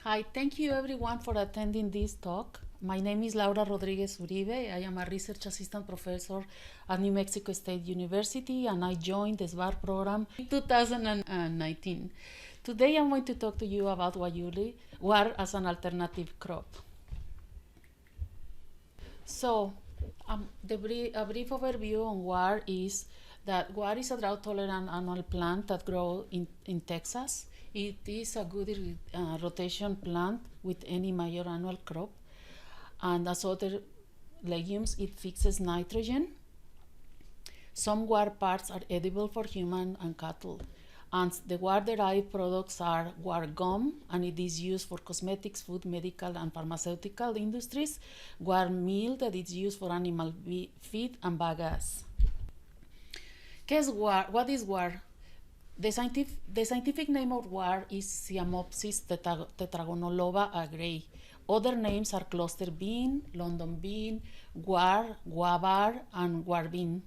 Hi, thank you everyone for attending this talk. My name is Laura Rodriguez-Uribe. I am a research assistant professor at New Mexico State University and I joined the SBAR program in 2019. Today I'm going to talk to you about guar as an alternative crop. So, a brief overview on guar is that guar is a drought-tolerant annual plant that grows in Texas. It is a good rotation plant with any major annual crop. And as other legumes, it fixes nitrogen. Some guar parts are edible for human and cattle. And the guar-derived products are guar gum, and it is used for cosmetics, food, medical, and pharmaceutical industries. Guar meal, that is used for animal feed, and bagasse. What is guar? The scientific name of guar is Siamopsis tetragonoloba agray. Other names are cluster bean, London bean, guar, guavar, and guar bean.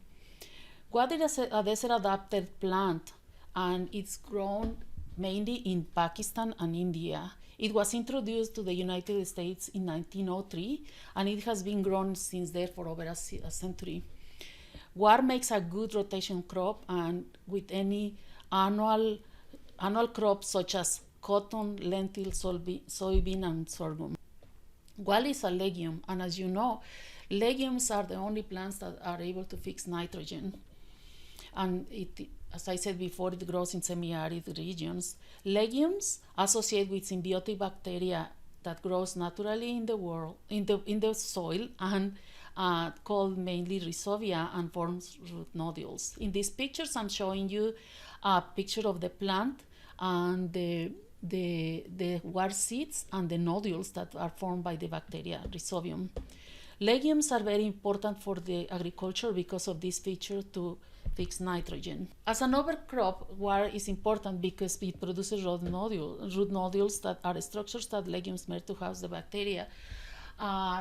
Guar is a desert-adapted plant, and it's grown mainly in Pakistan and India. It was introduced to the United States in 1903, and it has been grown since there for over a century. Guar makes a good rotation crop, and with any annual crops such as cotton, lentil, soybean, and sorghum. Guar is a legume, and as you know, legumes are the only plants that are able to fix nitrogen. And it, as I said before, it grows in semi-arid regions. Legumes associate with symbiotic bacteria that grows naturally in the world, in the soil, and called mainly rhizobia, and forms root nodules. In these pictures, I'm showing you a picture of the plant and the guar seeds and the nodules that are formed by the bacteria rhizobium. Legumes are very important for the agriculture because of this feature to fix nitrogen. As an overcrop, guar is important because it produces root nodules that are structures that legumes make to house the bacteria.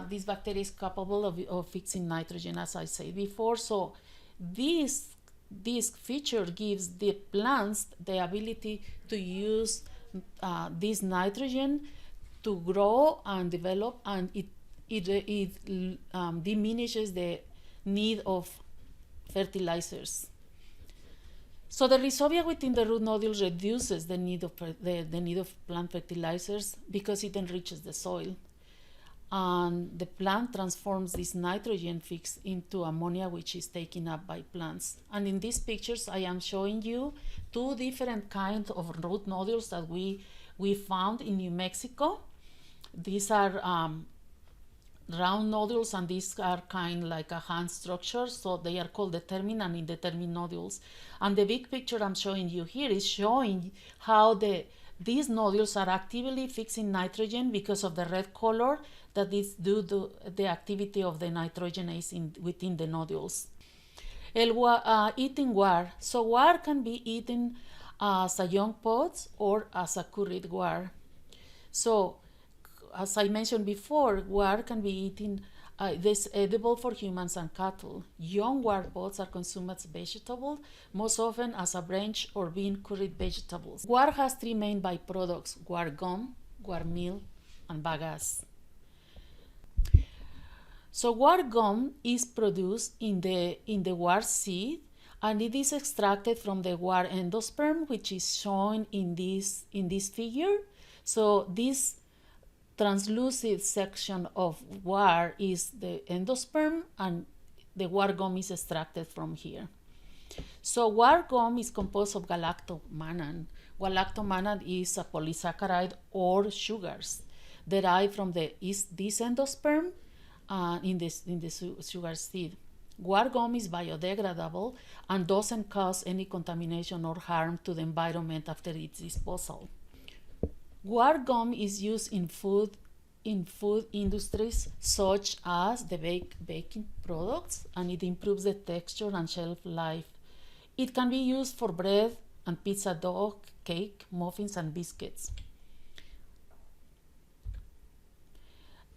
This bacteria is capable of fixing nitrogen, as I said before. So this feature gives the plants the ability to use this nitrogen to grow and develop, and it diminishes the need of fertilizers. So the rhizobia within the root nodules reduces the need of plant fertilizers because it enriches the soil. And the plant transforms this nitrogen fix into ammonia, which is taken up by plants. And in these pictures, I am showing you two different kinds of root nodules that we found in New Mexico. These are round nodules, and these are kind like a hand structure, so they are called determined and indeterminate nodules. And the big picture I'm showing you here is showing how these nodules are actively fixing nitrogen because of the red color that is due to the activity of the nitrogenase within the nodules. Eating guar. So guar can be eaten as a young pods or as a curried guar. So as I mentioned before, guar can be eaten, this edible for humans and cattle. Young guar pods are consumed as vegetables, most often as a branch or bean curried vegetables. Guar has three main byproducts: guar gum, guar meal, and bagasse. So guar gum is produced in the guar seed, and it is extracted from the guar endosperm, which is shown in this figure. So this translucent section of guar is the endosperm, and the guar gum is extracted from here. So guar gum is composed of galactomannan. Galactomannan is a polysaccharide or sugars derived from this endosperm in the sugar seed. Guar gum is biodegradable and doesn't cause any contamination or harm to the environment after its disposal. Guar gum is used in food industries such as the baking products, and it improves the texture and shelf life. It can be used for bread and pizza dough, cake, muffins, and biscuits.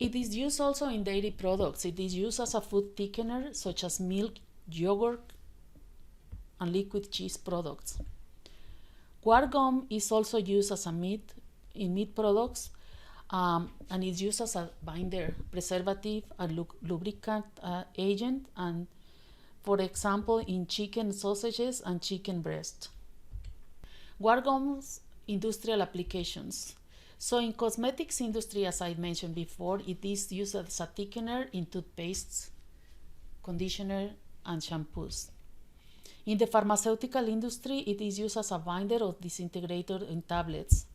It is used also in dairy products. It is used as a food thickener such as milk, yogurt, and liquid cheese products. Guar gum is also used as a meat in meat products and it's used as a binder, preservative, and lubricant agent, and for example, in chicken sausages and chicken breast. Guar gum's industrial applications. So in cosmetics industry, as I mentioned before, it is used as a thickener in toothpastes, conditioner, and shampoos. In the pharmaceutical industry, it is used as a binder or disintegrator in tablets.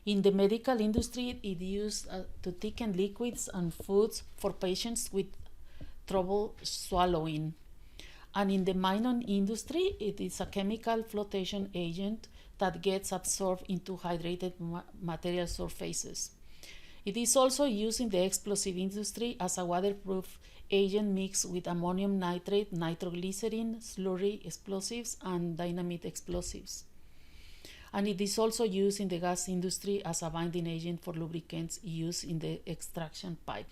In the medical industry, it is used to thicken liquids and foods for patients with trouble swallowing. And in the mining industry, it is a chemical flotation agent that gets absorbed into hydrated material surfaces. It is also used in the explosive industry as a waterproof agent mixed with ammonium nitrate, nitroglycerin, slurry explosives, and dynamite explosives. And it is also used in the gas industry as a binding agent for lubricants used in the extraction pipe.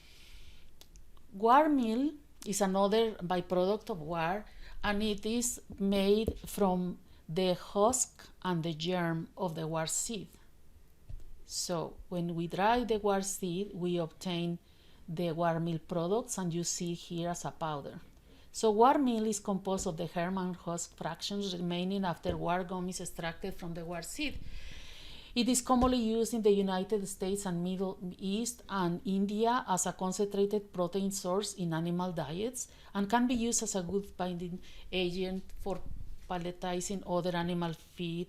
Guar meal is another byproduct of guar, and it is made from the husk and the germ of the guar seed. So when we dry the guar seed, we obtain the guar meal products, and you see here as a powder. So guar meal is composed of the germ and husk fractions remaining after guar gum is extracted from the guar seed. It is commonly used in the United States and Middle East and India as a concentrated protein source in animal diets, and can be used as a good binding agent for pelletizing other animal feed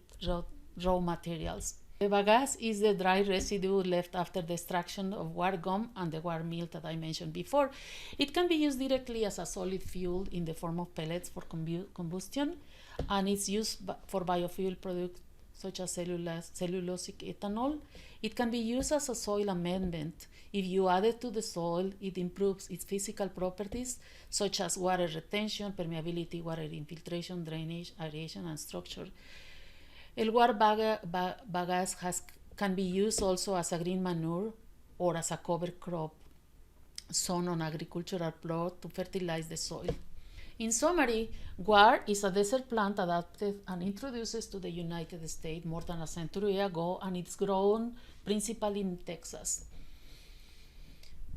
raw materials. The bagasse is the dry residue left after the extraction of guar gum and the guar meal that I mentioned before. It can be used directly as a solid fuel in the form of pellets for combustion, and it's used for biofuel products such as cellulosic ethanol. It can be used as a soil amendment. If you add it to the soil, it improves its physical properties such as water retention, permeability, water infiltration, drainage, aeration, and structure. El guar bagasse can be used also as a green manure or as a cover crop sown on agricultural plot to fertilize the soil. In summary, guar is a desert plant adapted and introduced to the United States more than a century ago, and it's grown principally in Texas.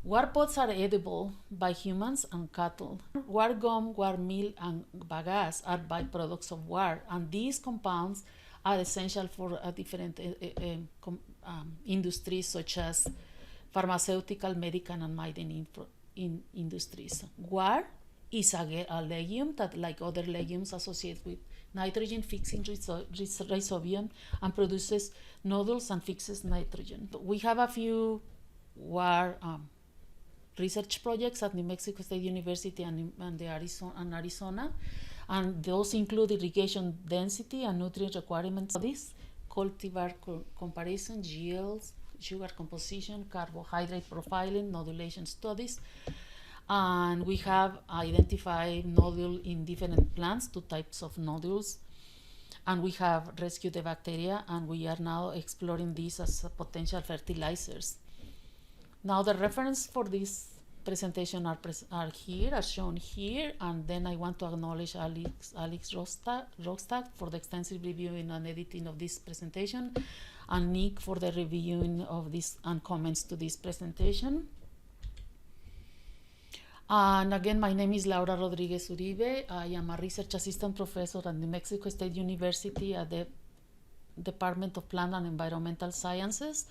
Guar pods are edible by humans and cattle. Guar gum, guar meal, and bagasse are byproducts of guar, and these compounds are essential for different industries such as pharmaceutical, medical, and mining industries. Guar is a legume that, like other legumes, associates with nitrogen fixing rhizobium and produces nodules and fixes nitrogen. We have a few guar research projects at New Mexico State University and Arizona, and those include irrigation density and nutrient requirements studies, cultivar comparison, yields, sugar composition, carbohydrate profiling, nodulation studies, and we have identified nodule in different plants, 2 types of nodules, and we have rescued the bacteria, and we are now exploring these as potential fertilizers. Now the reference for this presentation are shown here, and then I want to acknowledge Alex Rostad for the extensive reviewing and editing of this presentation, and Nick for the reviewing of this and comments to this presentation. And again, my name is Laura Rodriguez-Uribe. I am a research assistant professor at New Mexico State University at the Department of Plant and Environmental Sciences.